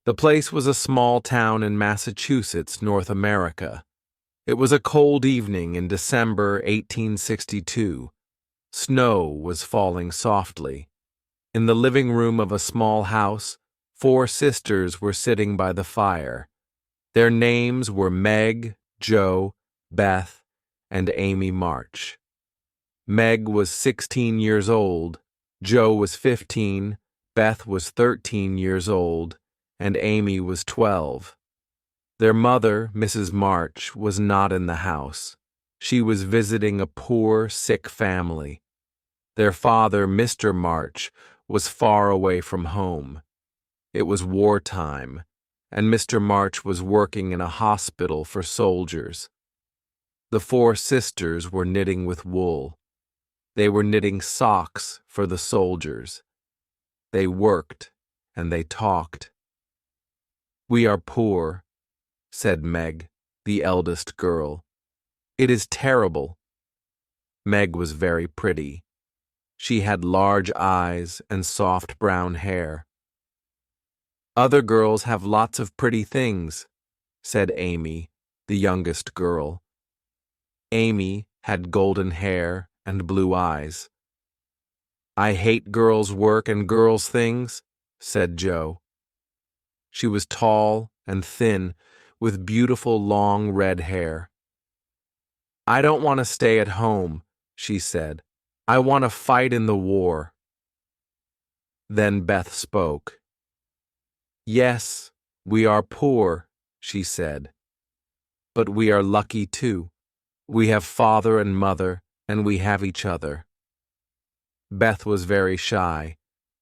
The place was a small town in Massachusetts, North America. It was a cold evening in December 1862. Snow was falling softly. In the living room of a small house, 4 sisters were sitting by the fire. Their names were Meg, Jo, Beth, and Amy March. Meg was 16 years old, Jo was 15, Beth was 13 years old, and Amy was 12. Their mother, Mrs. March, was not in the house. She was visiting a poor, sick family. Their father, Mr. March, was far away from home. It was wartime, and Mr. March was working in a hospital for soldiers. The 4 sisters were knitting with wool. They were knitting socks for the soldiers. They worked and they talked. "We are poor," said Meg, the eldest girl. "It is terrible." Meg was very pretty. She had large eyes and soft brown hair. "Other girls have lots of pretty things," said Amy, the youngest girl. Amy had golden hair and blue eyes. "I hate girls' work and girls' things," said Jo. She was tall and thin, with beautiful long red hair. "I don't want to stay at home," she said. "I want to fight in the war." Then Beth spoke. "Yes, we are poor," she said. "But we are lucky too. We have father and mother, and we have each other." Beth was very shy.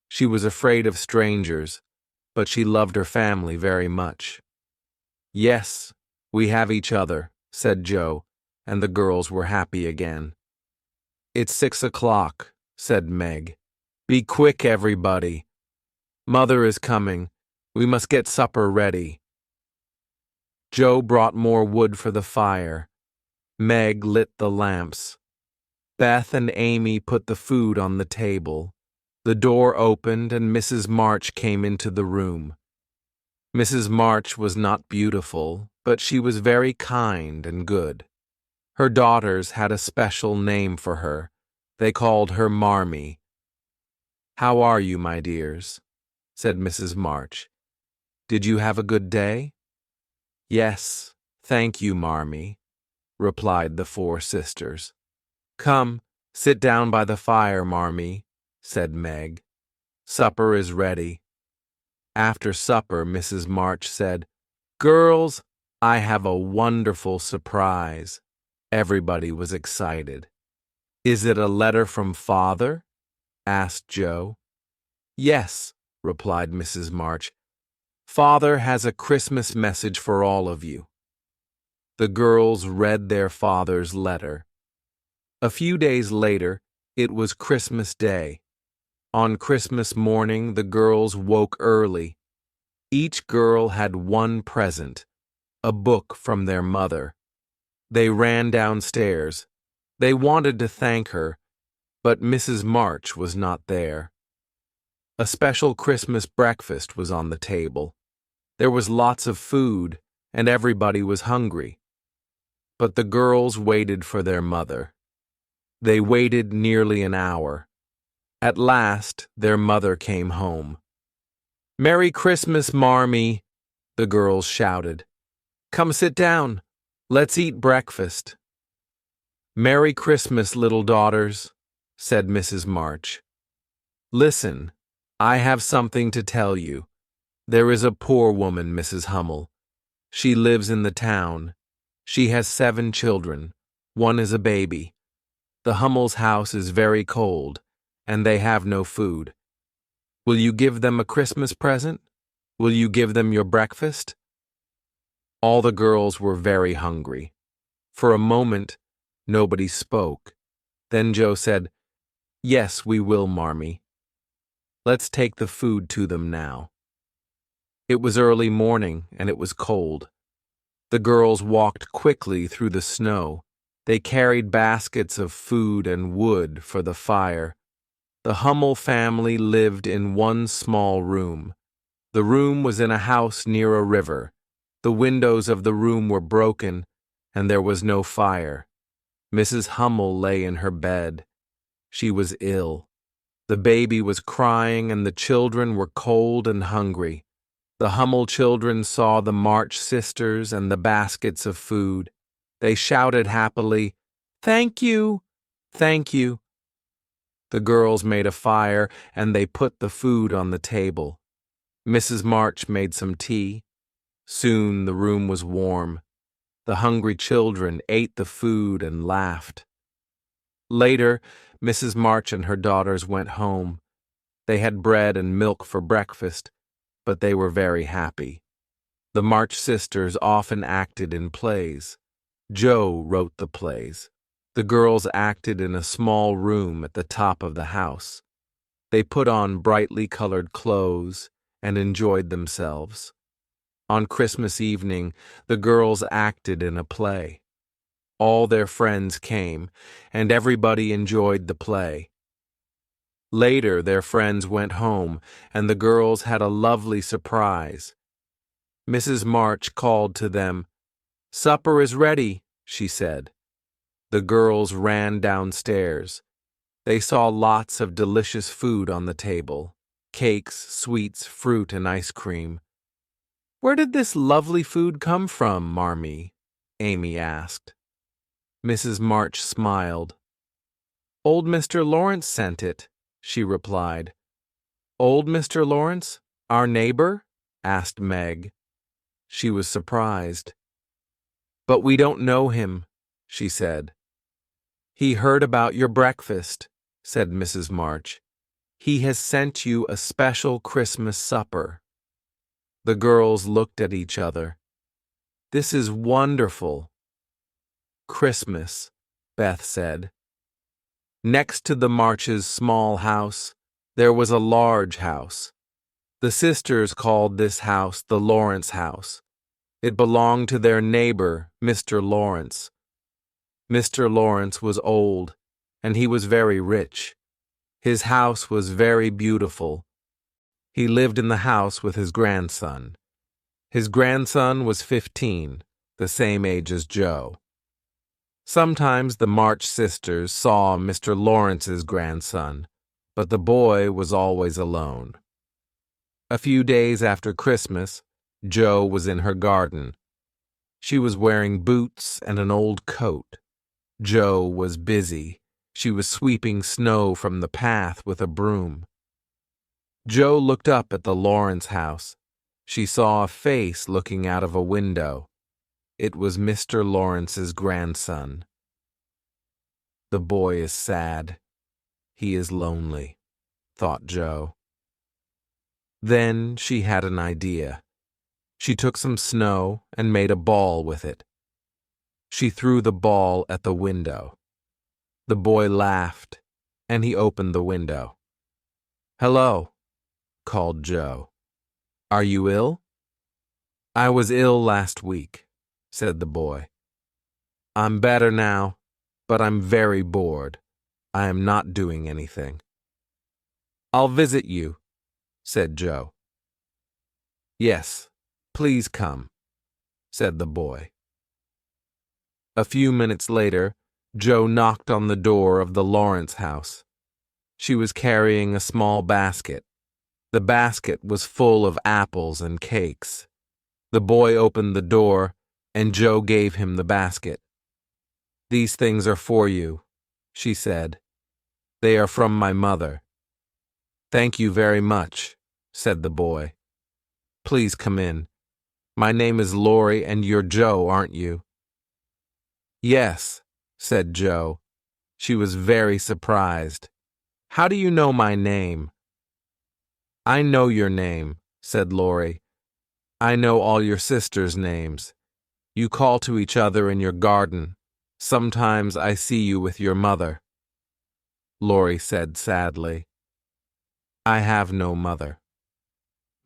She was afraid of strangers, but she loved her family very much. "Yes, we have each other," said Jo, and the girls were happy again. "It's 6 o'clock," said Meg. "Be quick, everybody. Mother is coming. We must get supper ready." Jo brought more wood for the fire. Meg lit the lamps. Beth and Amy put the food on the table. The door opened and Mrs. March came into the room. Mrs. March was not beautiful, but she was very kind and good. Her daughters had a special name for her. They called her Marmee. "How are you, my dears?" said Mrs. March. "Did you have a good day?" "Yes, thank you, Marmee," replied the 4 sisters. "Come, sit down by the fire, Marmee," said Meg. "Supper is ready." After supper, Mrs. March said, "Girls, I have a wonderful surprise." Everybody was excited. "Is it a letter from Father?" asked Jo. "Yes," replied Mrs. March. "Father has a Christmas message for all of you." The girls read their father's letter. A few days later, it was Christmas Day. On Christmas morning, the girls woke early. Each girl had one present, a book from their mother. They ran downstairs. They wanted to thank her, but Mrs. March was not there. A special Christmas breakfast was on the table. There was lots of food, and everybody was hungry. But the girls waited for their mother. They waited nearly an hour. At last, their mother came home. "Merry Christmas, Marmee," the girls shouted. "Come sit down. Let's eat breakfast." "Merry Christmas, little daughters," said Mrs. March. "Listen, I have something to tell you. There is a poor woman, Mrs. Hummel. She lives in the town. She has 7 children. One is a baby. The Hummels' house is very cold, and they have no food. Will you give them a Christmas present? Will you give them your breakfast?" All the girls were very hungry. For a moment, nobody spoke. Then Jo said, "Yes, we will, Marmee. Let's take the food to them now." It was early morning, and it was cold. The girls walked quickly through the snow. They carried baskets of food and wood for the fire. The Hummel family lived in one small room. The room was in a house near a river. The windows of the room were broken, and there was no fire. Mrs. Hummel lay in her bed. She was ill. The baby was crying, and the children were cold and hungry. The Hummel children saw the March sisters and the baskets of food. They shouted happily, "Thank you! Thank you!" The girls made a fire, and they put the food on the table. Mrs. March made some tea. Soon the room was warm. The hungry children ate the food and laughed. Later, Mrs. March and her daughters went home. They had bread and milk for breakfast, but they were very happy. The March sisters often acted in plays. Joe wrote the plays. The girls acted in a small room at the top of the house. They put on brightly colored clothes and enjoyed themselves. On Christmas evening, the girls acted in a play. All their friends came, and everybody enjoyed the play. Later, their friends went home, and the girls had a lovely surprise. Mrs. March called to them. "Supper is ready," she said. The girls ran downstairs. They saw lots of delicious food on the table: cakes, sweets, fruit, and ice cream. "Where did this lovely food come from, Marmee?" Amy asked. Mrs. March smiled. "Old Mr. Lawrence sent it," she replied. "Old Mr. Lawrence, our neighbor?" asked Meg. She was surprised. "But we don't know him," she said. "He heard about your breakfast," said Mrs. March. "He has sent you a special Christmas supper." The girls looked at each other. "This is wonderful." "Christmas," Beth said. Next to the Marches' small house, there was a large house. The sisters called this house the Lawrence house. It belonged to their neighbor, Mr. Lawrence. Mr. Lawrence was old, and he was very rich. His house was very beautiful. He lived in the house with his grandson. His grandson was 15, the same age as Joe. Sometimes the March sisters saw Mr. Lawrence's grandson, but the boy was always alone. A few days after Christmas, Joe was in her garden. She was wearing boots and an old coat. Joe was busy. She was sweeping snow from the path with a broom. Joe looked up at the Lawrence house. She saw a face looking out of a window. It was Mr. Lawrence's grandson. "The boy is sad. He is lonely," thought Joe. Then she had an idea. She took some snow and made a ball with it. She threw the ball at the window. The boy laughed, and he opened the window. "Hello," called Joe. "Are you ill?" "I was ill last week," said the boy. "I'm better now, but I'm very bored. I am not doing anything." "I'll visit you," said Joe. "Yes, please come," said the boy. A few minutes later, Joe knocked on the door of the Lawrence house. She was carrying a small basket. The basket was full of apples and cakes. The boy opened the door, and Joe gave him the basket. "These things are for you," she said. "They are from my mother." "Thank you very much," said the boy. "Please come in. My name is Laurie, and you're Joe, aren't you?" "Yes," said Joe. She was very surprised. "How do you know my name?" "I know your name," said Laurie. "I know all your sisters' names. You call to each other in your garden. Sometimes I see you with your mother." Laurie said sadly, "I have no mother.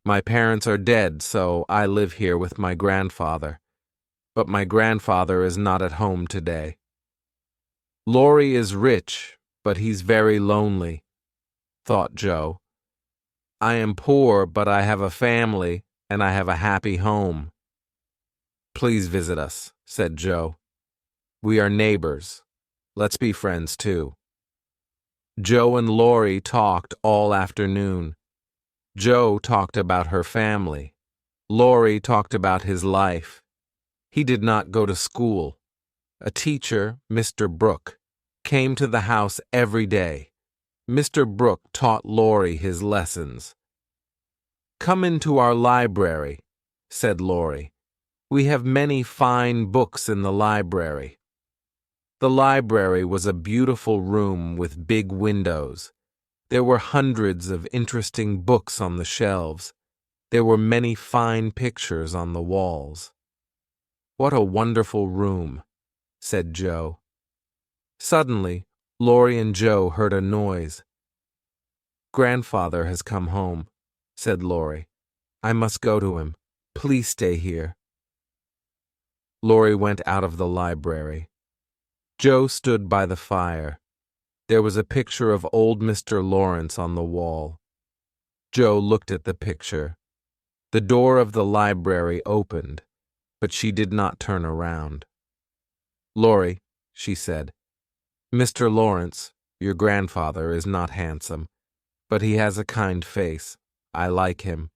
My parents are dead, so I live here with my grandfather. But my grandfather is not at home today. Laurie is rich, but he's very lonely," thought Joe. I am poor, but I have a family, and I have a happy home. Please visit us, said Joe. We are neighbors. Let's be friends, too. Joe and Laurie talked all afternoon. Joe talked about her family. Laurie talked about his life. He did not go to school. A teacher, Mr. Brooke, came to the house every day. Mr. Brooke taught Laurie his lessons. Come into our library, said Laurie. We have many fine books in the library. The library was a beautiful room with big windows. There were hundreds of interesting books on the shelves. There were many fine pictures on the walls. What a wonderful room, said Joe. Suddenly, Laurie and Joe heard a noise. Grandfather has come home, said Laurie. I must go to him. Please stay here. Laurie went out of the library. Joe stood by the fire. There was a picture of old Mr. Lawrence on the wall. Joe looked at the picture. The door of the library opened, but she did not turn around. Laurie, she said, Mr. Lawrence, your grandfather, is not handsome, but he has a kind face. I like him.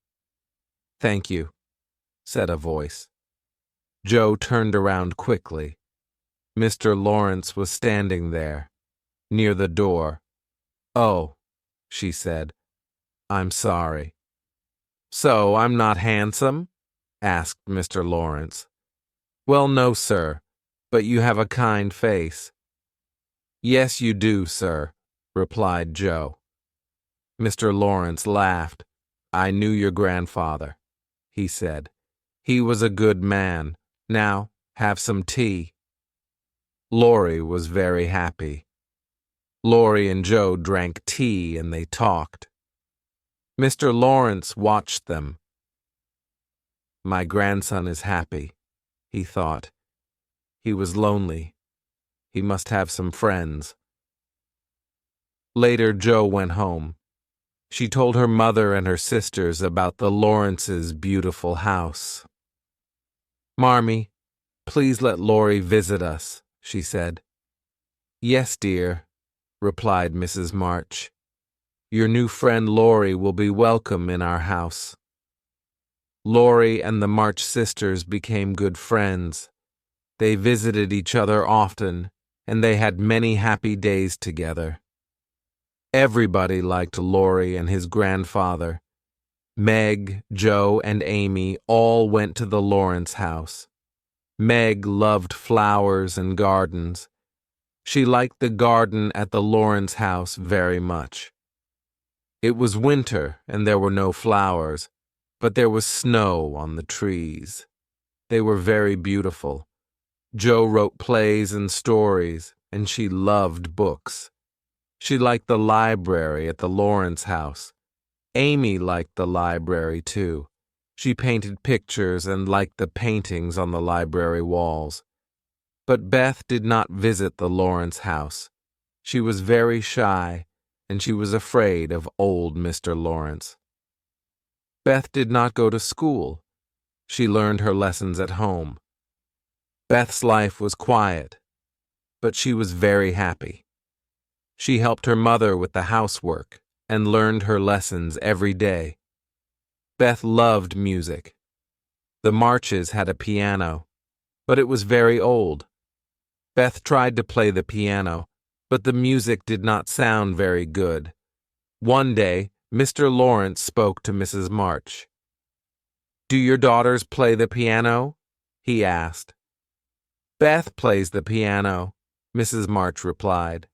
Thank you, said a voice. Joe turned around quickly. Mr. Lawrence was standing there, near the door. Oh, she said, I'm sorry. So I'm not handsome? Asked Mr. Lawrence. Well, no, sir, but you have a kind face. Yes, you do, sir, replied Joe. Mr. Lawrence laughed. I knew your grandfather, he said. He was a good man. Now, have some tea. Laurie was very happy. Laurie and Joe drank tea and they talked. Mr. Lawrence watched them. My grandson is happy, he thought. He was lonely. He must have some friends. Later, Joe went home. She told her mother and her sisters about the Lawrences' beautiful house. Marmee, please let Laurie visit us, she said. Yes, dear, replied Mrs. March. Your new friend Laurie will be welcome in our house. Laurie and the March sisters became good friends. They visited each other often, and they had many happy days together. Everybody liked Laurie and his grandfather. Meg, Joe, and Amy all went to the Lawrence house. Meg loved flowers and gardens. She liked the garden at the Lawrence house very much. It was winter and there were no flowers, but there was snow on the trees. They were very beautiful. Joe wrote plays and stories, and she loved books. She liked the library at the Lawrence house. Amy liked the library, too. She painted pictures and liked the paintings on the library walls. But Beth did not visit the Lawrence house. She was very shy, and she was afraid of old Mr. Lawrence. Beth did not go to school. She learned her lessons at home. Beth's life was quiet, but she was very happy. She helped her mother with the housework and learned her lessons every day. Beth loved music. The Marches had a piano, but it was very old. Beth tried to play the piano, but the music did not sound very good. One day, Mr. Lawrence spoke to Mrs. March. Do your daughters play the piano? He asked. Beth plays the piano, Mrs. March replied.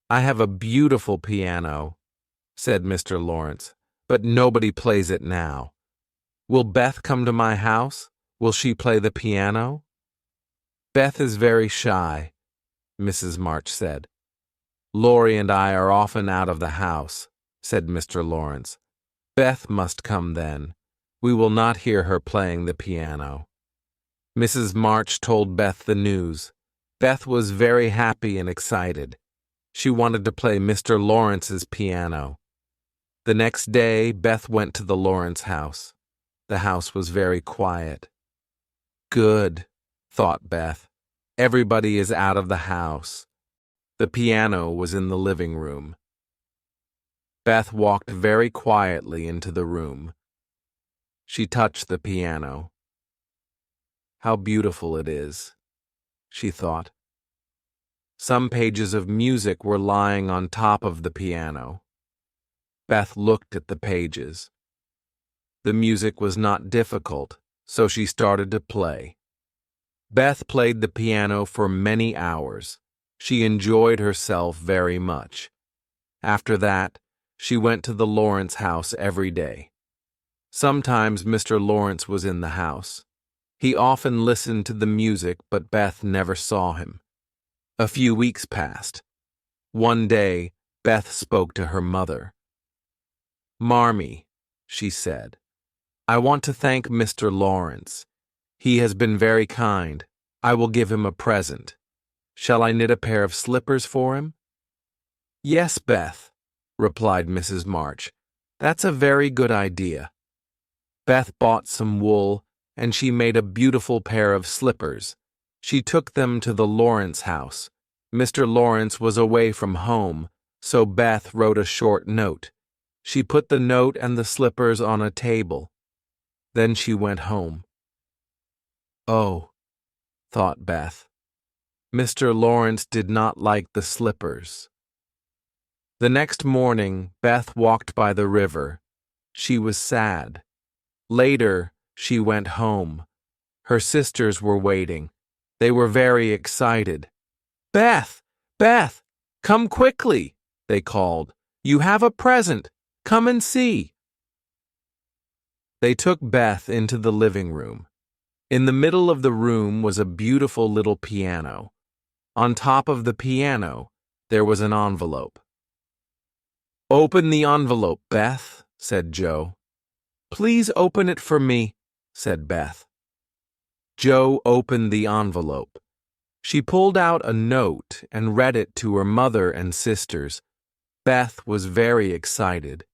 I have a beautiful piano, said Mr. Lawrence, but nobody plays it now. Will Beth come to my house? Will she play the piano? Beth is very shy, Mrs. March said. Laurie and I are often out of the house, said Mr. Lawrence. Beth must come then. We will not hear her playing the piano. Mrs. March told Beth the news. Beth was very happy and excited. She wanted to play Mr. Lawrence's piano. The next day, Beth went to the Lawrence house. The house was very quiet. Good, thought Beth. Everybody is out of the house. The piano was in the living room. Beth walked very quietly into the room. She touched the piano. How beautiful it is, she thought. Some pages of music were lying on top of the piano. Beth looked at the pages. The music was not difficult, so she started to play. Beth played the piano for many hours. She enjoyed herself very much. After that, she went to the Lawrence house every day. Sometimes Mr. Lawrence was in the house. He often listened to the music, but Beth never saw him. A few weeks passed. One day, Beth spoke to her mother. "Marmee," she said, "I want to thank Mr. Lawrence. He has been very kind. I will give him a present. Shall I knit a pair of slippers for him?" "Yes, Beth," replied Mrs. March. "That's a very good idea." Beth bought some wool, and she made a beautiful pair of slippers. She took them to the Lawrence house. Mr. Lawrence was away from home, so Beth wrote a short note. She put the note and the slippers on a table. Then she went home. Oh, thought Beth. Mr. Lawrence did not like the slippers. The next morning, Beth walked by the river. She was sad. Later, she went home. Her sisters were waiting. They were very excited. "Beth! Beth! Come quickly!" they called. "You have a present. Come and see." They took Beth into the living room. In the middle of the room was a beautiful little piano. On top of the piano, there was an envelope. "Open the envelope, Beth," said Joe. "Please open it for me," said Beth. Joe opened the envelope. She pulled out a note and read it to her mother and sisters. Beth was very excited.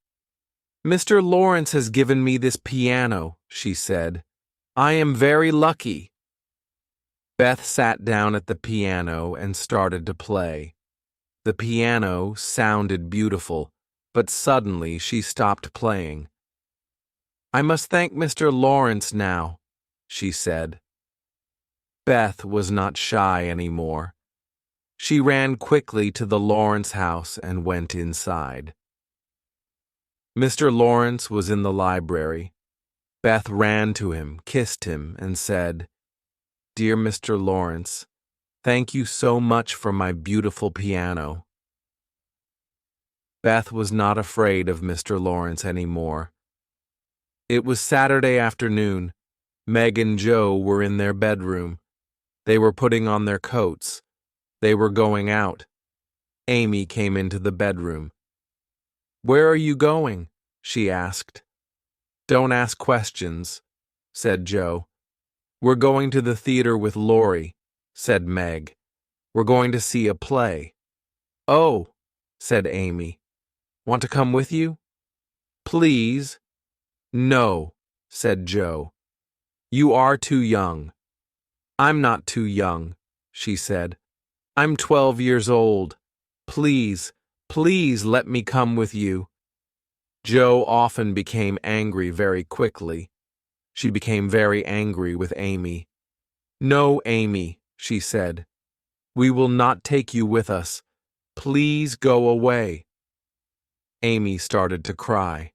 "Mr. Lawrence has given me this piano," she said. "I am very lucky." Beth sat down at the piano and started to play. The piano sounded beautiful, but suddenly she stopped playing. "I must thank Mr. Lawrence now," she said. Beth was not shy anymore. She ran quickly to the Lawrence house and went inside. Mr. Lawrence was in the library. Beth ran to him, kissed him, and said, "Dear Mr. Lawrence, thank you so much for my beautiful piano." Beth was not afraid of Mr. Lawrence anymore. It was Saturday afternoon. Meg and Joe were in their bedroom. They were putting on their coats. They were going out. Amy came into the bedroom. "Where are you going?" she asked. "Don't ask questions," said Joe. "We're going to the theater with Laurie," said Meg. "We're going to see a play." "Oh," said Amy. "Want to come with you?" "Please." "No," said Joe. "You are too young." "I'm not too young," she said. "I'm 12 years old. Please, please let me come with you." Joe often became angry very quickly. She became very angry with Amy. "No, Amy," she said. "We will not take you with us. Please go away." Amy started to cry.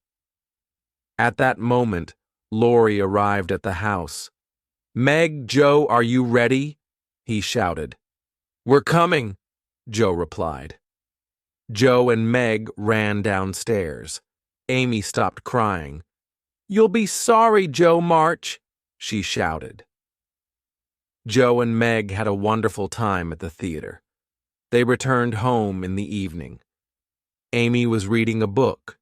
At that moment, Laurie arrived at the house. "Meg, Joe, are you ready?" he shouted. "We're coming," Joe replied. Joe and Meg ran downstairs. Amy stopped crying. "You'll be sorry, Joe March," she shouted. Joe and Meg had a wonderful time at the theater. They returned home in the evening. Amy was reading a book.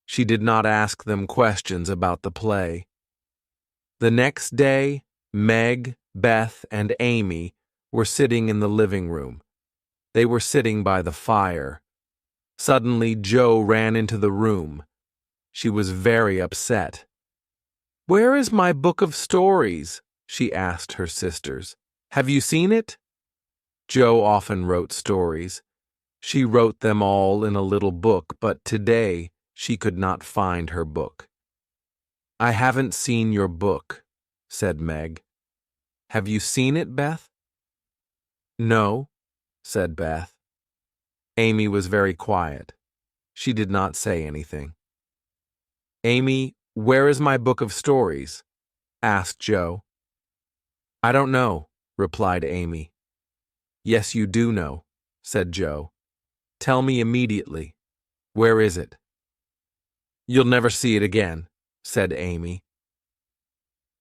She did not ask them questions about the play. The next day, Meg, Beth, and Amy were sitting in the living room. They were sitting by the fire. Suddenly, Joe ran into the room. She was very upset. "Where is my book of stories?" she asked her sisters. "Have you seen it?" Jo often wrote stories. She wrote them all in a little book, but today she could not find her book. "I haven't seen your book," said Meg. "Have you seen it, Beth?" "No," said Beth. Amy was very quiet. She did not say anything. "Amy, where is my book of stories?" asked Jo. "I don't know," replied Amy. "Yes, you do know," said Jo. "Tell me immediately. Where is it?" "You'll never see it again," said Amy.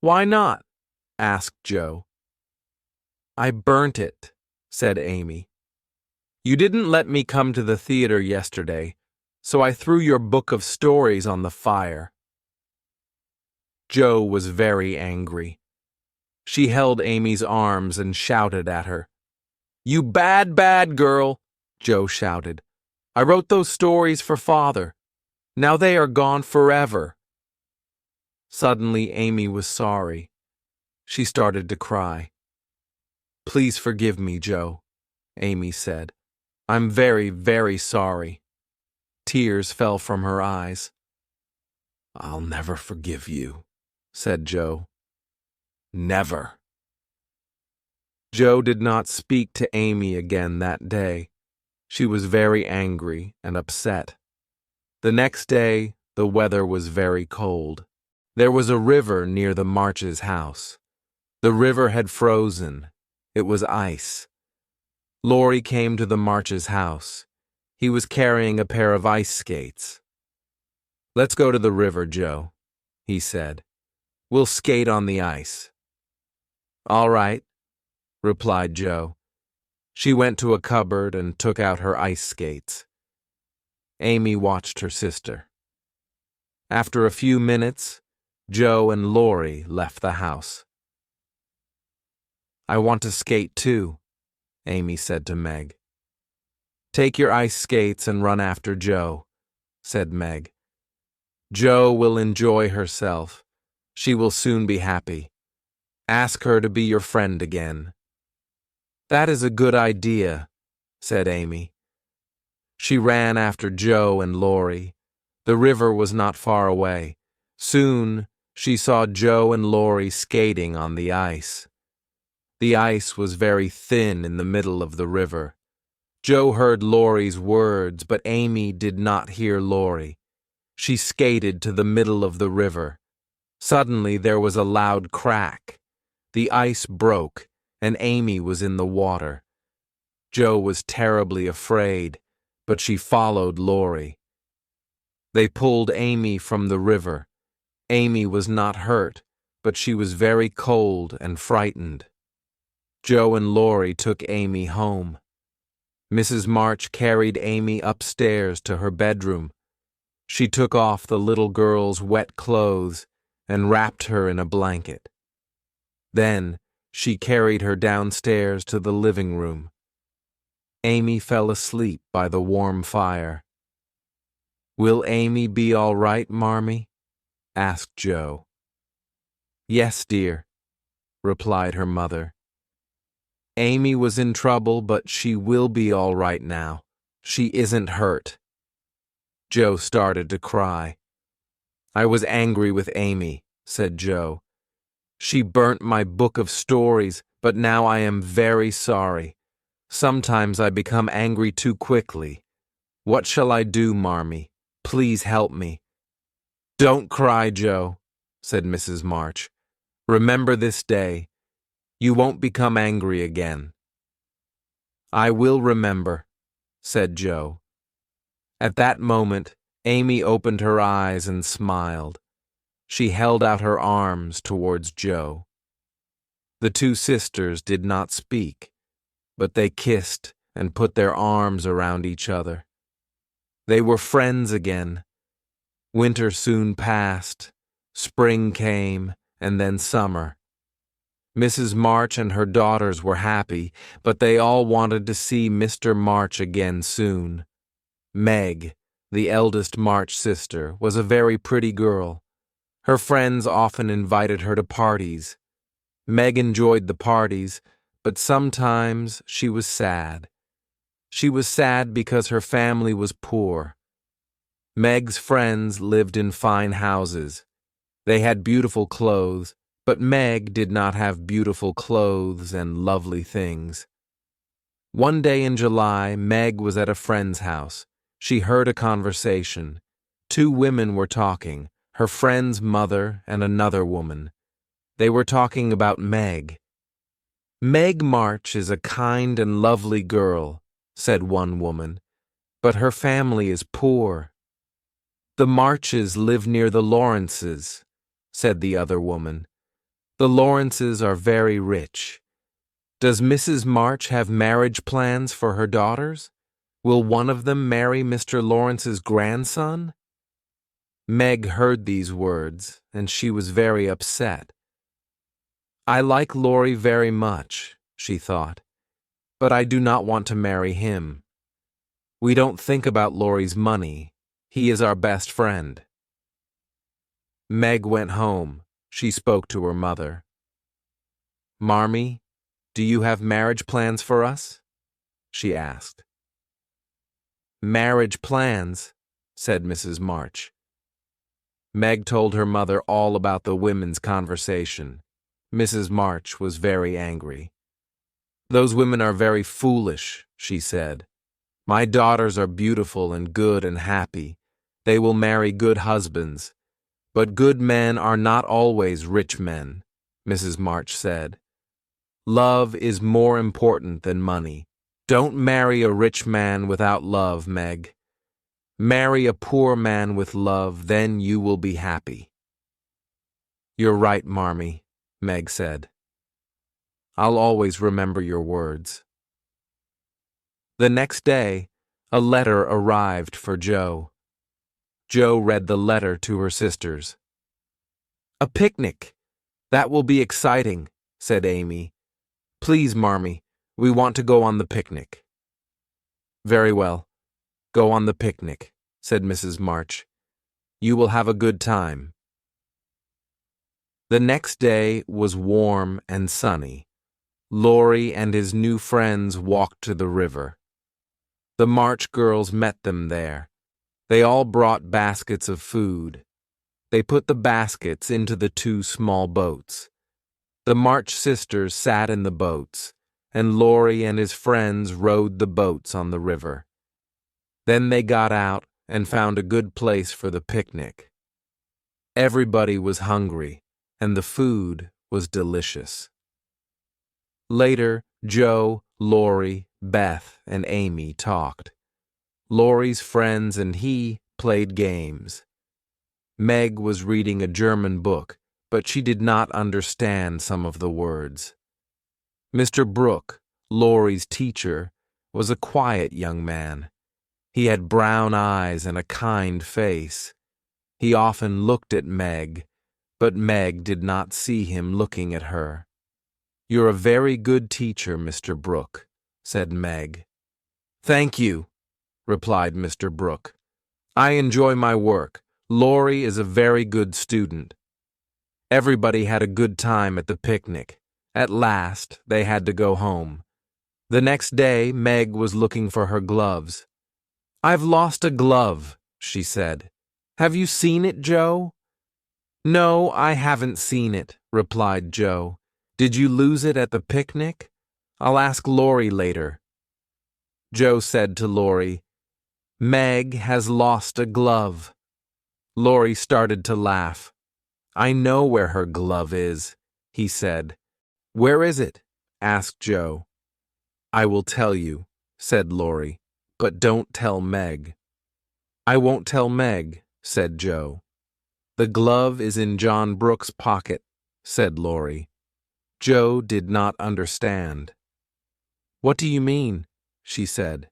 "Why not?" asked Jo. "I burnt it," said Amy. "You didn't let me come to the theater yesterday, so I threw your book of stories on the fire." Jo was very angry. She held Amy's arms and shouted at her. "You bad, bad girl," Jo shouted. "I wrote those stories for Father. Now they are gone forever." Suddenly, Amy was sorry. She started to cry. "Please forgive me, Jo," Amy said. "I'm very, very sorry." Tears fell from her eyes. "I'll never forgive you," said Jo. "Never." Jo did not speak to Amy again that day. She was very angry and upset. The next day, the weather was very cold. There was a river near the Marches' house. The river had frozen. It was ice. Laurie came to the Marches' house. He was carrying a pair of ice skates. "Let's go to the river, Jo," he said. "We'll skate on the ice." "All right," replied Jo. She went to a cupboard and took out her ice skates. Amy watched her sister. After a few minutes, Jo and Laurie left the house. "I want to skate too," Amy said to Meg. "Take your ice skates and run after Jo," said Meg. "Jo will enjoy herself. She will soon be happy. Ask her to be your friend again." "That is a good idea," said Amy. She ran after Jo and Laurie. The river was not far away. Soon she saw Jo and Laurie skating on the ice. The ice was very thin in the middle of the river. Jo heard Laurie's words, but Amy did not hear Laurie. She skated to the middle of the river. Suddenly there was a loud crack. The ice broke, and Amy was in the water. Jo was terribly afraid, but she followed Laurie. They pulled Amy from the river. Amy was not hurt, but she was very cold and frightened. Jo and Laurie took Amy home. Mrs. March carried Amy upstairs to her bedroom. She took off the little girl's wet clothes and wrapped her in a blanket. Then she carried her downstairs to the living room. Amy fell asleep by the warm fire. "Will Amy be all right, Marmee?" asked Jo. "Yes, dear," replied her mother. "Amy was in trouble, but she will be all right now. She isn't hurt." Jo started to cry. "I was angry with Amy," said Jo. "She burnt my book of stories, but now I am very sorry. Sometimes I become angry too quickly. What shall I do, Marmee? Please help me." "Don't cry, Jo," said Mrs. March. "Remember this day. You won't become angry again." "I will remember," said Jo. At that moment, Amy opened her eyes and smiled. She held out her arms towards Jo. The two sisters did not speak, but they kissed and put their arms around each other. They were friends again. Winter soon passed. Spring came, and then summer. Mrs. March and her daughters were happy, but they all wanted to see Mr. March again soon. Meg, the eldest March sister, was a very pretty girl. Her friends often invited her to parties. Meg enjoyed the parties, but sometimes she was sad. She was sad because her family was poor. Meg's friends lived in fine houses. They had beautiful clothes, but Meg did not have beautiful clothes and lovely things. One day in July, Meg was at a friend's house. She heard a conversation. Two women were talking, her friend's mother and another woman. They were talking about Meg. "Meg March is a kind and lovely girl," said one woman, "but her family is poor." "The Marches live near the Lawrences," said the other woman. "The Lawrences are very rich. Does Mrs. March have marriage plans for her daughters? Will one of them marry Mr. Lawrence's grandson?" Meg heard these words, and she was very upset. "I like Laurie very much," she thought, "but I do not want to marry him. We don't think about Laurie's money. He is our best friend." Meg went home. She spoke to her mother. "Marmee, do you have marriage plans for us?" she asked. "Marriage plans," said Mrs. March. Meg told her mother all about the women's conversation. Mrs. March was very angry. "Those women are very foolish," she said. "My daughters are beautiful and good and happy. They will marry good husbands. But good men are not always rich men," Mrs. March said. "Love is more important than money. Don't marry a rich man without love, Meg. Marry a poor man with love, then you will be happy." "You're right, Marmee," Meg said. "I'll always remember your words." The next day, a letter arrived for Joe. Joe read the letter to her sisters. "A picnic! That will be exciting," said Amy. "Please, Marmee, we want to go on the picnic." "Very well. Go on the picnic," said Mrs. March. "You will have a good time." The next day was warm and sunny. Laurie and his new friends walked to the river. The March girls met them there. They all brought baskets of food. They put the baskets into the two small boats. The March sisters sat in the boats, and Laurie and his friends rowed the boats on the river. Then they got out and found a good place for the picnic. Everybody was hungry, and the food was delicious. Later, Joe, Laurie, Beth, and Amy talked. Laurie's friends and he played games. Meg was reading a German book, but she did not understand some of the words. Mr. Brooke, Laurie's teacher, was a quiet young man. He had brown eyes and a kind face. He often looked at Meg, but Meg did not see him looking at her. "You're a very good teacher, Mr. Brooke," said Meg. "Thank you," replied Mr. Brooke. "I enjoy my work. Laurie is a very good student." Everybody had a good time at the picnic. At last, they had to go home. The next day, Meg was looking for her gloves. "I've lost a glove," she said. "Have you seen it, Joe?" "No, I haven't seen it," replied Joe. "Did you lose it at the picnic? I'll ask Laurie later." Joe said to Laurie, "Meg has lost a glove." Laurie started to laugh. "I know where her glove is," he said. "Where is it?" asked Joe. "I will tell you," said Laurie, "but don't tell Meg." "I won't tell Meg," said Joe. "The glove is in John Brooke's pocket," said Laurie. Joe did not understand. "What do you mean?" she said.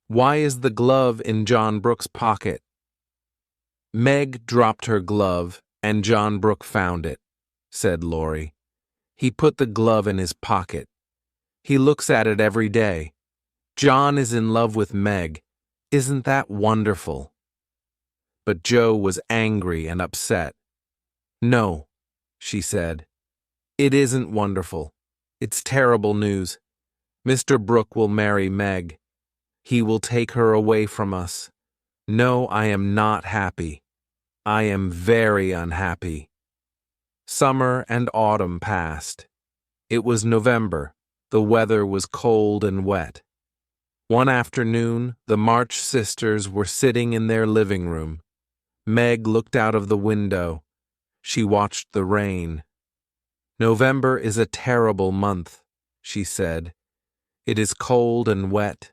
"Why is the glove in John Brooke's pocket?" "Meg dropped her glove, and John Brooke found it," said Laurie. "He put the glove in his pocket. He looks at it every day. John is in love with Meg. Isn't that wonderful?" But Joe was angry and upset. "No," she said. "It isn't wonderful. It's terrible news. Mr. Brooke will marry Meg. He will take her away from us. No, I am not happy. I am very unhappy." Summer and autumn passed. It was November. The weather was cold and wet. One afternoon, the March sisters were sitting in their living room. Meg looked out of the window. She watched the rain. "November is a terrible month," she said. "It is cold and wet.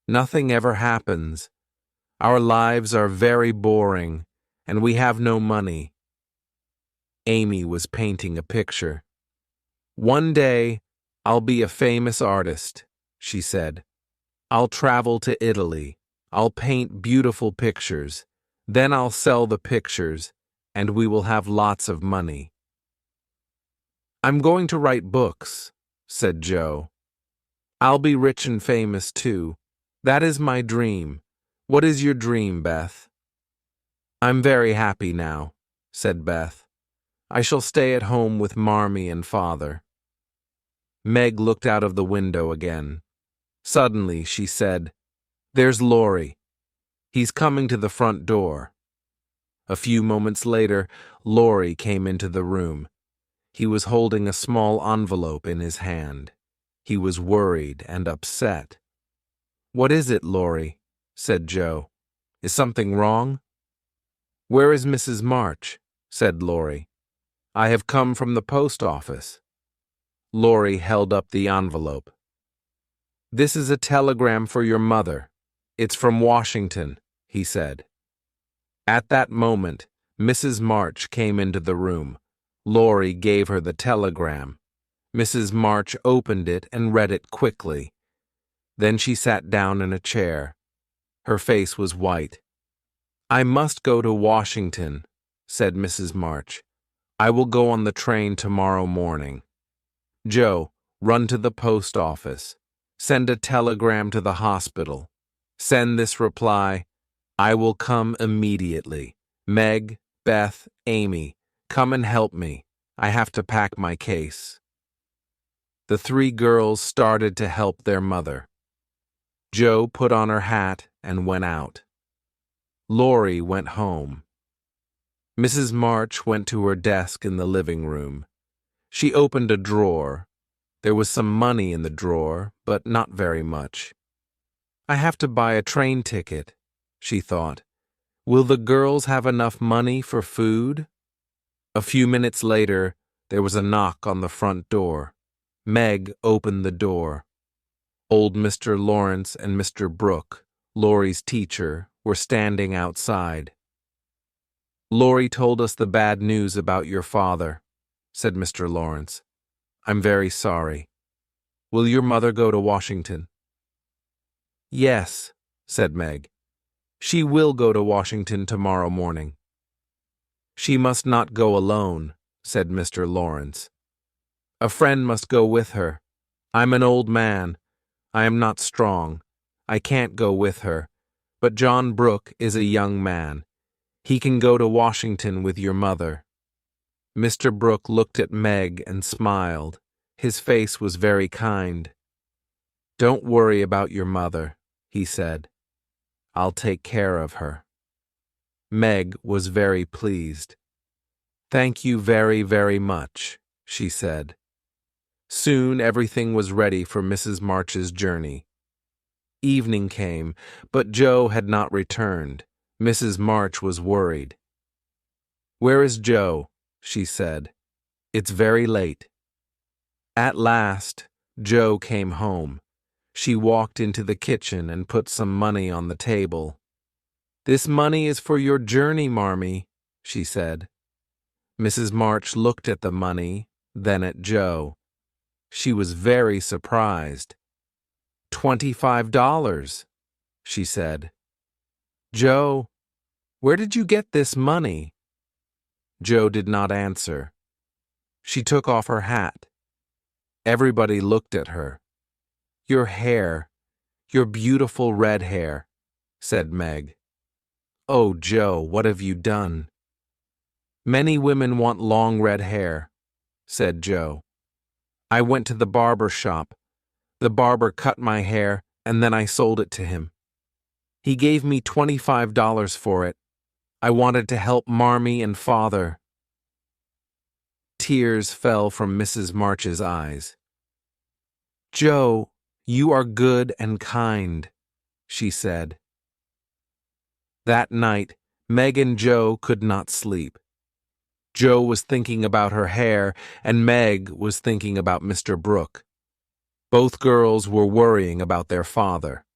Nothing ever happens. Our lives are very boring, and we have no money." Amy was painting a picture. "One day, I'll be a famous artist," she said. "I'll travel to Italy. I'll paint beautiful pictures. Then I'll sell the pictures, and we will have lots of money." "I'm going to write books," said Joe. "I'll be rich and famous too. That is my dream. What is your dream, Beth?" "I'm very happy now," said Beth. "I shall stay at home with Marmee and Father." Meg looked out of the window again. Suddenly she said, "There's Laurie. He's coming to the front door." A few moments later, Laurie came into the room. He was holding a small envelope in his hand. He was worried and upset. "What is it, Laurie?" said Joe. "Is something wrong?" "Where is Mrs. March?" said Laurie. "I have come from the post office." Laurie held up the envelope. "This is a telegram for your mother. It's from Washington," he said. At that moment, Mrs. March came into the room. Laurie gave her the telegram. Mrs. March opened it and read it quickly. Then she sat down in a chair. Her face was white. "I must go to Washington," said Mrs. March. "I will go on the train tomorrow morning. Joe, run to the post office. Send a telegram to the hospital. Send this reply: 'I will come immediately. Meg, Beth, Amy, come and help me. I have to pack my case.'" The three girls started to help their mother. Joe put on her hat and went out. Laurie went home. Mrs. March went to her desk in the living room. She opened a drawer. There was some money in the drawer, but not very much. "I have to buy a train ticket," she thought. "Will the girls have enough money for food?" A few minutes later, there was a knock on the front door. Meg opened the door. Old Mr. Lawrence and Mr. Brooke, Laurie's teacher, were standing outside. "Laurie told us the bad news about your father," said Mr. Lawrence. "I'm very sorry. Will your mother go to Washington?" "Yes," said Meg. "She will go to Washington tomorrow morning." "She must not go alone," said Mr. Lawrence. "A friend must go with her. I'm an old man. I am not strong. I can't go with her. But John Brooke is a young man. He can go to Washington with your mother." Mr. Brooke looked at Meg and smiled. His face was very kind. "Don't worry about your mother," he said. "I'll take care of her." Meg was very pleased. "Thank you very, very much," she said. Soon everything was ready for Mrs. March's journey. Evening came, but Joe had not returned. Mrs. March was worried. "Where is Joe?" she said. "It's very late." At last, Joe came home. She walked into the kitchen and put some money on the table. "This money is for your journey, Marmee," she said. Mrs. March looked at the money, then at Joe. She was very surprised. $25, she said. "Joe, where did you get this money?" Joe did not answer. She took off her hat. Everybody looked at her. "Your hair, your beautiful red hair," said Meg. "Oh, Joe, what have you done?" "Many women want long red hair," said Joe. "I went to the barber shop. The barber cut my hair, and then I sold it to him. He gave me $25 for it. I wanted to help Marmee and Father." Tears fell from Mrs. March's eyes. "Joe, you are good and kind," she said. That night, Meg and Joe could not sleep. Joe was thinking about her hair, and Meg was thinking about Mr. Brooke. Both girls were worrying about their father.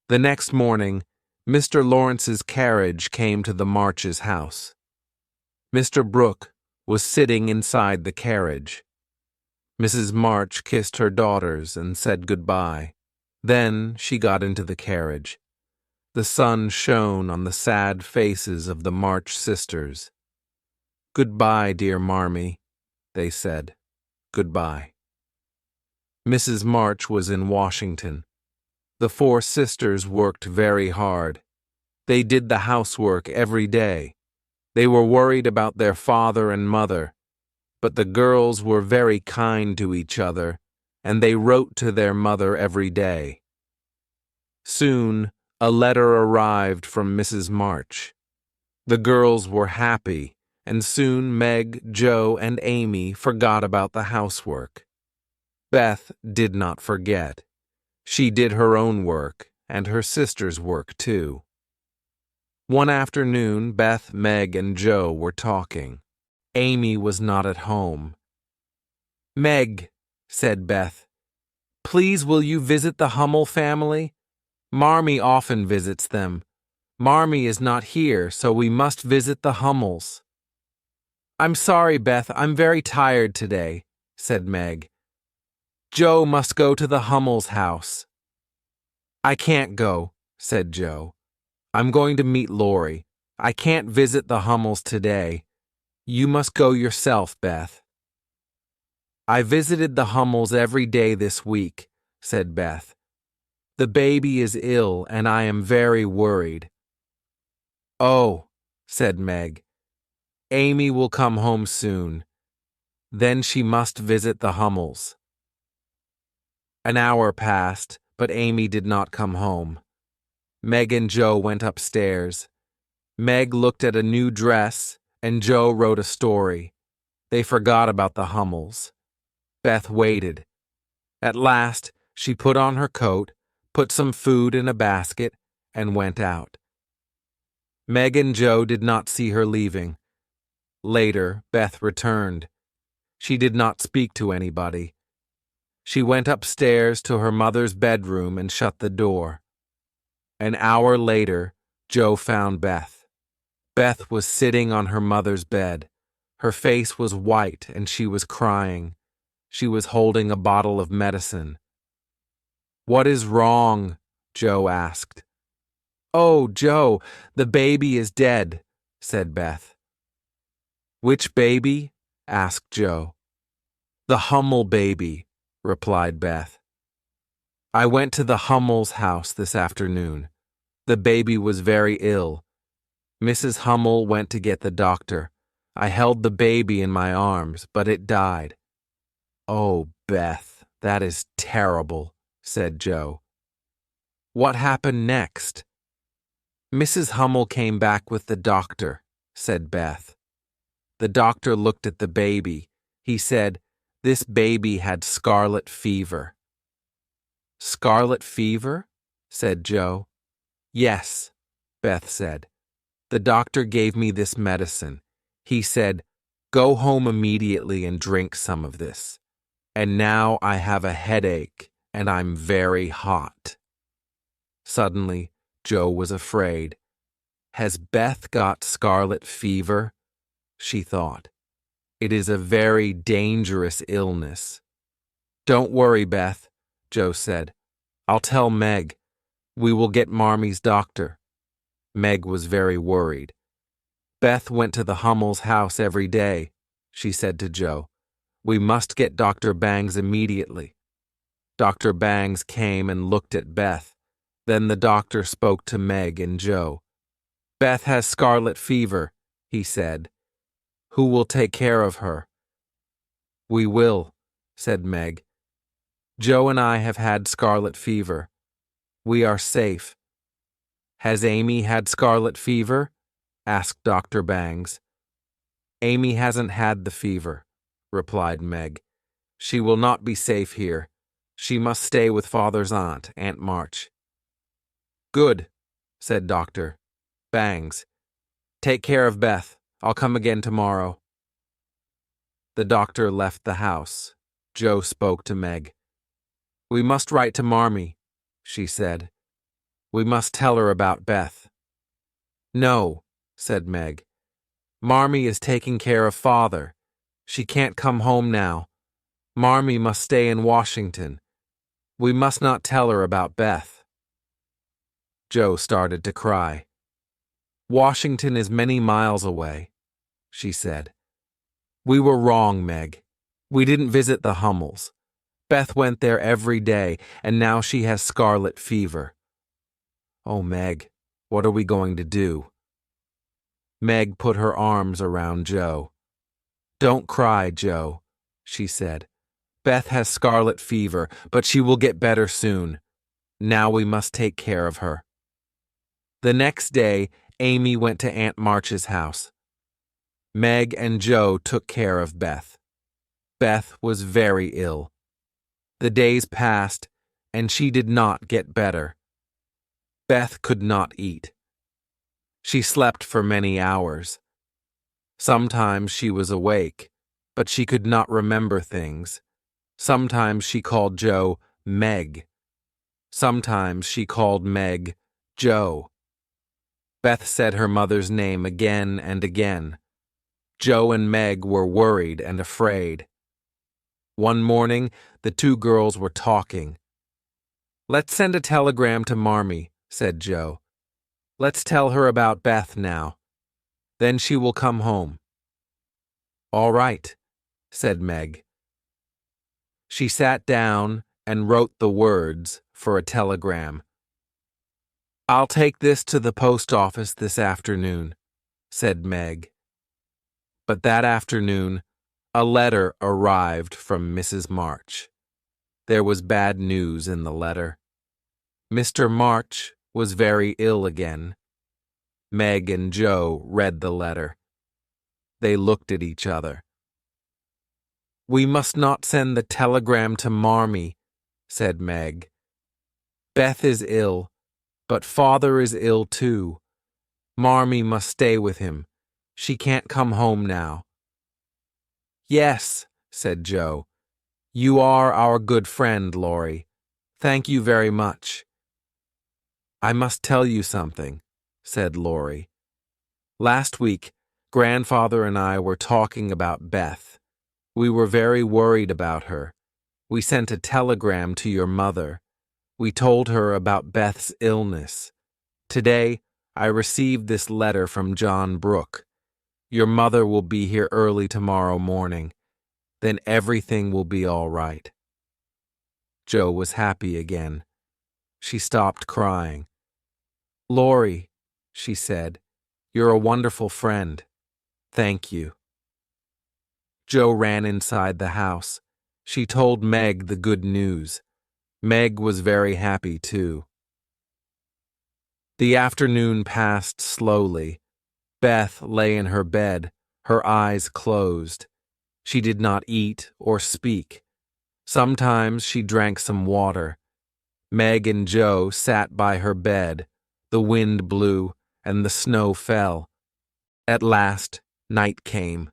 The next morning, Mr. Lawrence's carriage came to the Marches' house. Mr. Brooke was sitting inside the carriage. Mrs. March kissed her daughters and said goodbye. Then she got into the carriage. The sun shone on the sad faces of the March sisters. "Goodbye, dear Marmee," they said. "Goodbye." Mrs. March was in Washington. The four sisters worked very hard. They did the housework every day. They were worried about their father and mother, but the girls were very kind to each other, and they wrote to their mother every day. Soon, a letter arrived from Mrs. March. The girls were happy, and soon Meg, Joe, and Amy forgot about the housework. Beth did not forget. She did her own work, and her sister's work too. One afternoon, Beth, Meg, and Joe were talking. Amy was not at home. "Meg," said Beth, "please will you visit the Hummel family? Marmee often visits them. Marmee is not here, so we must visit the Hummels." "I'm sorry, Beth, I'm very tired today," said Meg. "Joe must go to the Hummel's house." "I can't go," said Joe. "I'm going to meet Laurie. I can't visit the Hummels today. You must go yourself, Beth." "I visited the Hummels every day this week," said Beth. "The baby is ill, and I am very worried." "Oh," said Meg. "Amy will come home soon. Then she must visit the Hummels." An hour passed, but Amy did not come home. Meg and Joe went upstairs. Meg looked at a new dress, and Joe wrote a story. They forgot about the Hummels. Beth waited. At last, she put on her coat, put some food in a basket, and went out. Meg and Joe did not see her leaving. Later, Beth returned. She did not speak to anybody. She went upstairs to her mother's bedroom and shut the door. An hour later, Joe found Beth. Beth was sitting on her mother's bed. Her face was white and she was crying. She was holding a bottle of medicine. "What is wrong?" Joe asked. "Oh, Joe, the baby is dead," said Beth. "Which baby?" asked Joe. "The Hummel baby," replied Beth. "I went to the Hummel's house this afternoon. The baby was very ill. Mrs. Hummel went to get the doctor. I held the baby in my arms, but it died." "Oh, Beth, that is terrible," said Joe. "What happened next?" "Mrs. Hummel came back with the doctor," said Beth. "The doctor looked at the baby. He said, 'This baby had scarlet fever.'" "Scarlet fever?" said Joe. "Yes," Beth said. "The doctor gave me this medicine. He said, 'Go home immediately and drink some of this.' And now I have a headache and I'm very hot." Suddenly, Joe was afraid. "Has Beth got scarlet fever?" she thought. "It is a very dangerous illness." "Don't worry, Beth," Joe said. "I'll tell Meg. We will get Marmee's doctor." Meg was very worried. "Beth went to the Hummel's house every day," she said to Joe. "We must get Dr. Bangs immediately." Dr. Bangs came and looked at Beth. Then the doctor spoke to Meg and Joe. Beth has scarlet fever, he said. Who will take care of her? We will, said Meg. Joe and I have had scarlet fever. We are safe. Has Amy had scarlet fever? Asked Dr. Bangs. Amy hasn't had the fever, replied Meg. She will not be safe here. She must stay with Father's aunt, Aunt March. Good, said Dr. Bangs. Take care of Beth. I'll come again tomorrow. The doctor left the house. Joe spoke to Meg. We must write to Marmee, she said. We must tell her about Beth. No, said Meg. Marmee is taking care of Father. She can't come home now. Marmee must stay in Washington. We must not tell her about Beth. Joe started to cry. Washington is many miles away, she said. We were wrong, Meg. We didn't visit the Hummels. Beth went there every day, and now she has scarlet fever. Oh, Meg, what are we going to do? Meg put her arms around Joe. Don't cry, Joe, she said. Beth has scarlet fever, but she will get better soon. Now we must take care of her. The next day, Amy went to Aunt March's house. Meg and Joe took care of Beth. Beth was very ill. The days passed, and she did not get better. Beth could not eat. She slept for many hours. Sometimes she was awake, but she could not remember things. Sometimes she called Joe Meg. Sometimes she called Meg Joe. Beth said her mother's name again and again. Joe and Meg were worried and afraid. One morning, the two girls were talking. Let's send a telegram to Marmee, said Joe. Let's tell her about Beth now. Then she will come home. All right, said Meg. She sat down and wrote the words for a telegram. I'll take this to the post office this afternoon, said Meg. But that afternoon, a letter arrived from Mrs. March. There was bad news in the letter. Mr. March was very ill again. Meg and Joe read the letter. They looked at each other. We must not send the telegram to Marmee, said Meg. Beth is ill, but Father is ill too. Marmee must stay with him. She can't come home now. Yes, said Joe. You are our good friend, Laurie. Thank you very much. I must tell you something, said Laurie. Last week, Grandfather and I were talking about Beth. We were very worried about her. We sent a telegram to your mother. We told her about Beth's illness. Today, I received this letter from John Brooke. Your mother will be here early tomorrow morning. Then everything will be all right. Joe was happy again. She stopped crying. Laurie, she said, you're a wonderful friend. Thank you. Joe ran inside the house. She told Meg the good news. Meg was very happy too. The afternoon passed slowly. Beth lay in her bed, her eyes closed. She did not eat or speak. Sometimes she drank some water. Meg and Joe sat by her bed. The wind blew and the snow fell. At last, night came.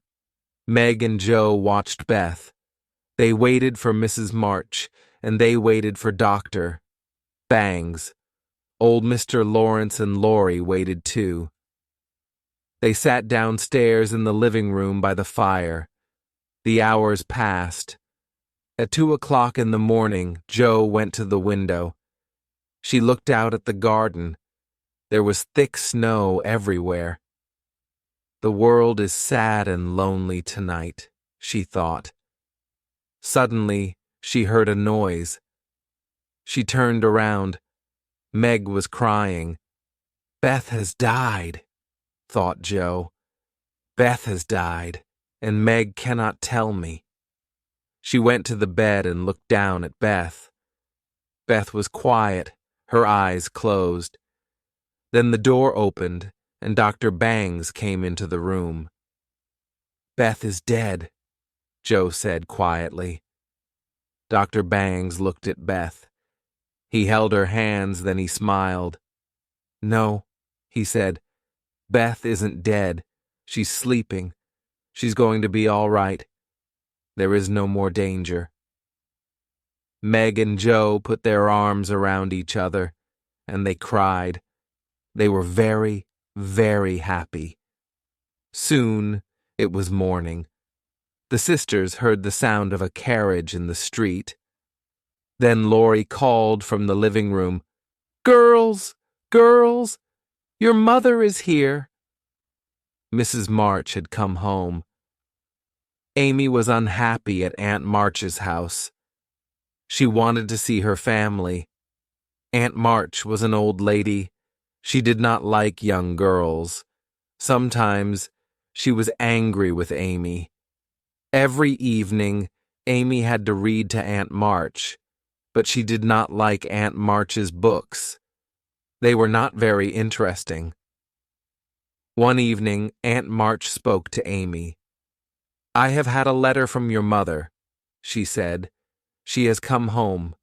Meg and Joe watched Beth. They waited for Mrs. March, and they waited for Dr. Bangs. Old Mr. Lawrence and Laurie waited too. They sat downstairs in the living room by the fire. The hours passed. At 2:00 in the morning, Joe went to the window. She looked out at the garden. There was thick snow everywhere. The world is sad and lonely tonight, she thought. Suddenly, she heard a noise. She turned around. Meg was crying. Beth has died, thought Joe. Beth has died, and Meg cannot tell me. She went to the bed and looked down at Beth. Beth was quiet, her eyes closed. Then the door opened, and Dr. Bangs came into the room. Beth is dead, Joe said quietly. Dr. Bangs looked at Beth. He held her hands, then he smiled. No, he said, Beth isn't dead. She's sleeping. She's going to be all right. There is no more danger. Meg and Joe put their arms around each other, and they cried. They were very, very happy. Soon it was morning. The sisters heard the sound of a carriage in the street. Then Laurie called from the living room, "Girls, girls, your mother is here." Mrs. March had come home. Amy was unhappy at Aunt March's house. She wanted to see her family. Aunt March was an old lady. She did not like young girls. Sometimes she was angry with Amy. Every evening, Amy had to read to Aunt March, but she did not like Aunt March's books. They were not very interesting. One evening, Aunt March spoke to Amy. "I have had a letter from your mother," she said. "She has come home.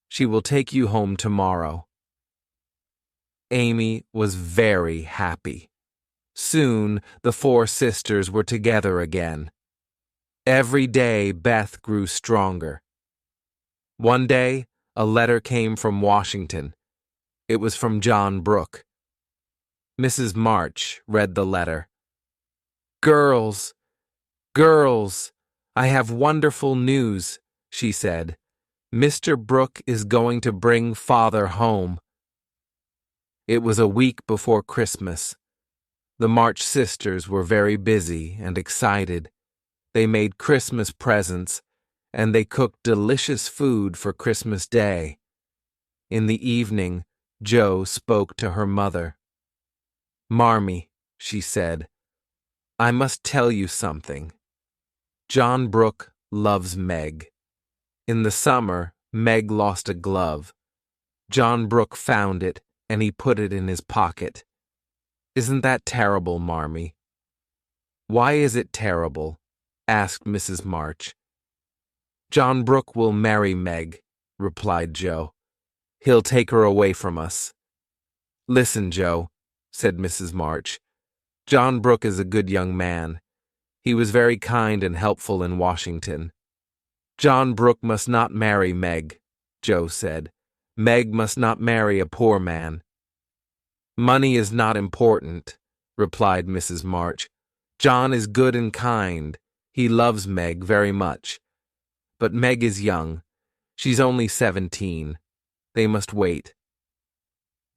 She will take you home tomorrow." Amy was very happy. Soon, the four sisters were together again. Every day, Beth grew stronger. One day, a letter came from Washington. It was from John Brooke. Mrs. March read the letter. "Girls, girls, I have wonderful news," she said. "Mr. Brooke is going to bring Father home." It was a week before Christmas. The March sisters were very busy and excited. They made Christmas presents, and they cooked delicious food for Christmas Day. In the evening, Jo spoke to her mother. "Marmee," she said, "I must tell you something. John Brooke loves Meg. In the summer, Meg lost a glove. John Brooke found it, and he put it in his pocket. Isn't that terrible, Marmee?" "Why is it terrible?" asked Mrs. March. "John Brooke will marry Meg," replied Jo. "He'll take her away from us." "Listen, Jo," said Mrs. March. "John Brooke is a good young man. He was very kind and helpful in Washington." "John Brooke must not marry Meg," Jo said. "Meg must not marry a poor man." "Money is not important," replied Mrs. March. "John is good and kind. He loves Meg very much. But Meg is young. She's only 17. They must wait."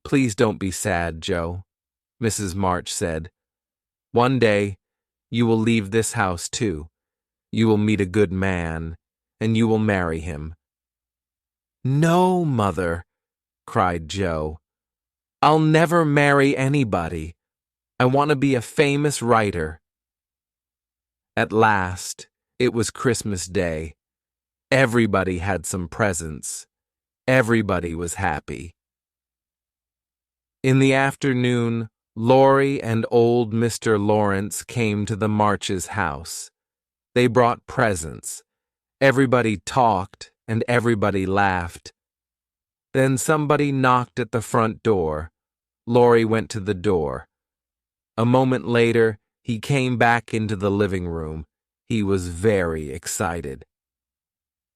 "Please don't be sad, Jo," Mrs. March said. "One day, you will leave this house too. You will meet a good man, and you will marry him." "No, Mother," cried Jo. "I'll never marry anybody. I want to be a famous writer." At last, it was Christmas Day. Everybody had some presents. Everybody was happy. In the afternoon, Laurie and old Mr. Lawrence came to the Marches' house. They brought presents. Everybody talked and everybody laughed. Then somebody knocked at the front door. Laurie went to the door. A moment later, he came back into the living room. He was very excited.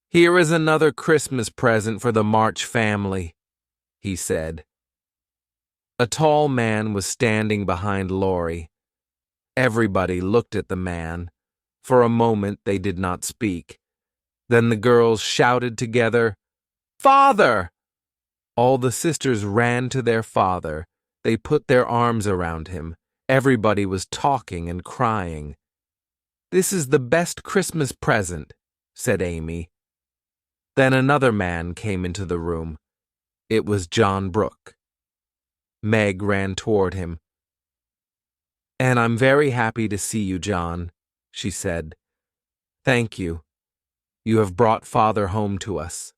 "Here is another Christmas present for the March family," he said. A tall man was standing behind Laurie. Everybody looked at the man. For a moment they did not speak. Then the girls shouted together, "Father!" All the sisters ran to their father. They put their arms around him. Everybody was talking and crying. "This is the best Christmas present," said Amy. Then another man came into the room. It was John Brooke. Meg ran toward him. And I'm very happy to see you, John, she said. Thank you. You have brought Father home to us.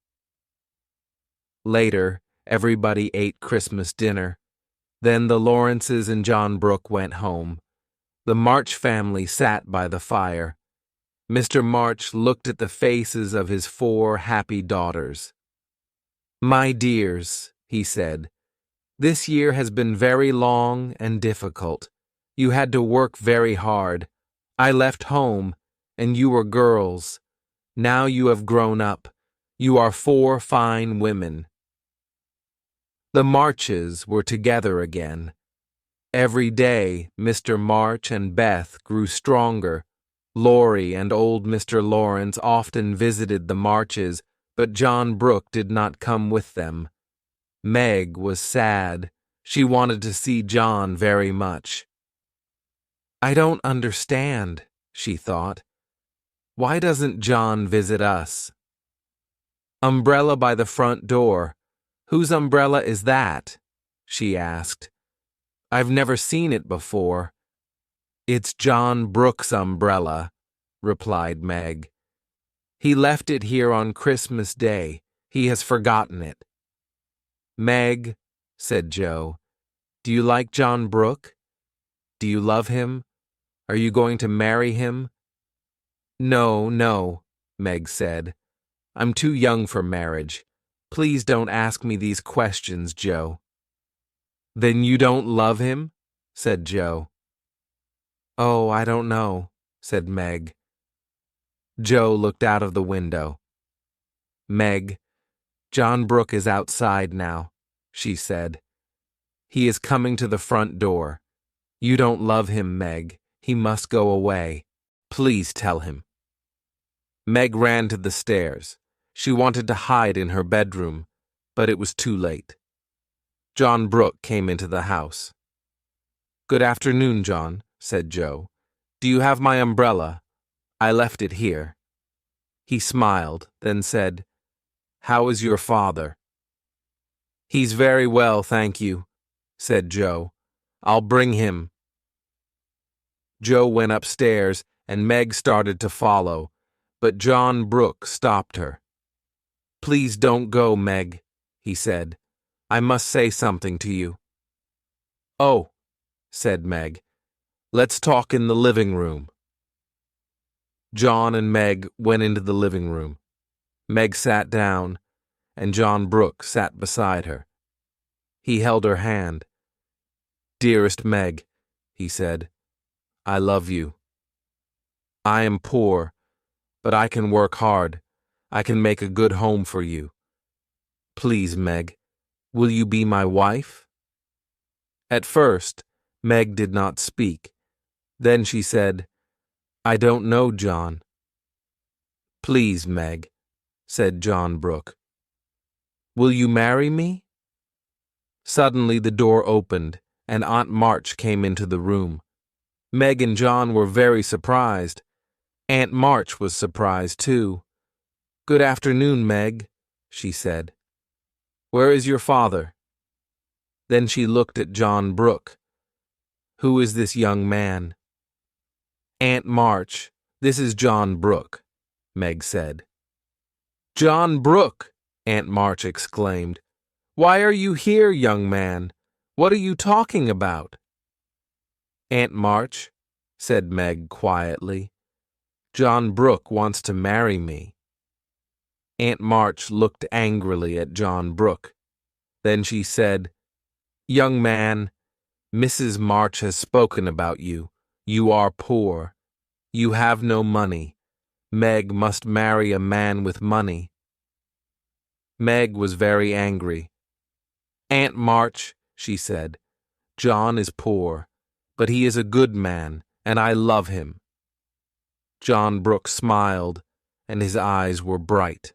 Later, everybody ate Christmas dinner. Then the Lawrences and John Brooke went home. The March family sat by the fire. Mr. March looked at the faces of his 4 happy daughters. My dears, he said, this year has been very long and difficult. You had to work very hard. I left home, and you were girls. Now you have grown up. You are 4 fine women. The Marches were together again. Every day, Mr. March and Beth grew stronger. Laurie and old Mr. Lawrence often visited the Marches, but John Brooke did not come with them. Meg was sad. She wanted to see John very much. I don't understand, she thought. Why doesn't John visit us? Umbrella by the front door. Whose umbrella is that? She asked. I've never seen it before. It's John Brooke's umbrella, replied Meg. He left it here on Christmas Day. He has forgotten it. Meg, said Joe, do you like John Brooke? Do you love him? Are you going to marry him? No, Meg said. I'm too young for marriage. Please don't ask me these questions, Joe. Then you don't love him? Said Joe. Oh, I don't know, said Meg. Joe looked out of the window. Meg, John Brooke is outside now, she said. He is coming to the front door. You don't love him, Meg. He must go away. Please tell him. Meg ran to the stairs. She wanted to hide in her bedroom, but it was too late. John Brooke came into the house. Good afternoon, John, said Joe. Do you have my umbrella? I left it here. He smiled, then said, How is your father? He's very well, thank you, said Joe. I'll bring him. Joe went upstairs, and Meg started to follow, but John Brooke stopped her. Please don't go, Meg, he said. I must say something to you. Oh, said Meg. Let's talk in the living room. John and Meg went into the living room. Meg sat down, and John Brooke sat beside her. He held her hand. Dearest Meg, he said, I love you. I am poor, but I can work hard. I can make a good home for you. Please, Meg, will you be my wife? At first, Meg did not speak. Then she said, I don't know, John. Please, Meg, said John Brooke. Will you marry me? Suddenly the door opened, and Aunt March came into the room. Meg and John were very surprised. Aunt March was surprised, too. Good afternoon, Meg, she said. Where is your father? Then she looked at John Brooke. Who is this young man? Aunt March, this is John Brooke, Meg said. John Brooke, Aunt March exclaimed. Why are you here, young man? What are you talking about? Aunt March, said Meg quietly, John Brooke wants to marry me. Aunt March looked angrily at John Brooke. Then she said, Young man, Mrs. March has spoken about you. You are poor. You have no money. Meg must marry a man with money. Meg was very angry. Aunt March, she said, John is poor, but he is a good man, and I love him. John Brooke smiled, and his eyes were bright.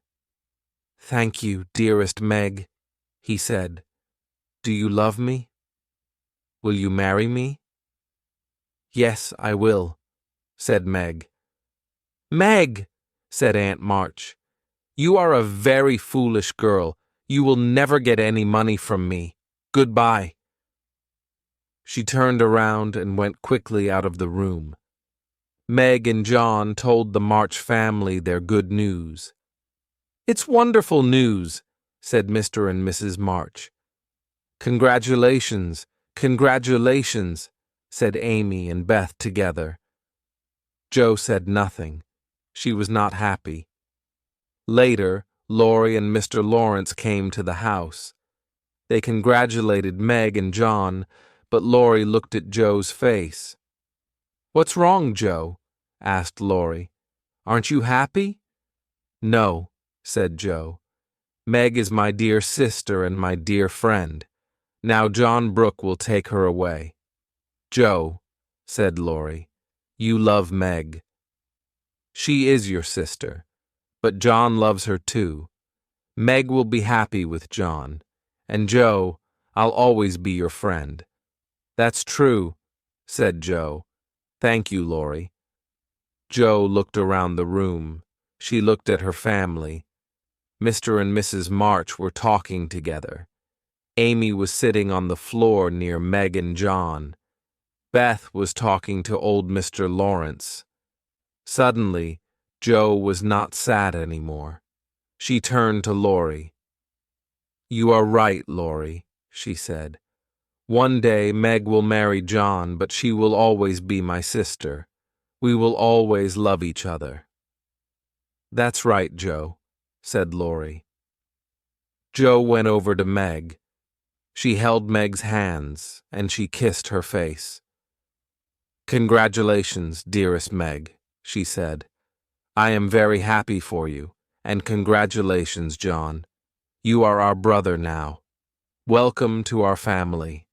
Thank you, dearest Meg, he said. Do you love me? Will you marry me? Yes, I will, said Meg. Meg, said Aunt March, you are a very foolish girl. You will never get any money from me. Goodbye. She turned around and went quickly out of the room. Meg and John told the March family their good news. "It's wonderful news," said Mr. and Mrs. March. "Congratulations, congratulations," said Amy and Beth together. Jo said nothing. She was not happy. Later, Laurie and Mr. Lawrence came to the house. They congratulated Meg and John, but Laurie looked at Jo's face. "What's wrong, Jo?" asked Laurie. "Aren't you happy?" "No," said Jo. "Meg is my dear sister and my dear friend. Now John Brooke will take her away." "Jo," said Laurie, "you love Meg." "She is your sister, but John loves her too. Meg will be happy with John. And Jo, I'll always be your friend." "That's true," said Jo. "Thank you, Laurie." Jo looked around the room. She looked at her family. Mr. and Mrs. March were talking together. Amy was sitting on the floor near Meg and John. Beth was talking to old Mr. Lawrence. Suddenly, Jo was not sad anymore. She turned to Laurie. "You are right, Laurie," she said. "One day Meg will marry John, but she will always be my sister. We will always love each other." "That's right, Jo," said Laurie. Jo went over to Meg. She held Meg's hands, and she kissed her face. "Congratulations, dearest Meg," she said. "I am very happy for you, and congratulations, John. You are our brother now. Welcome to our family."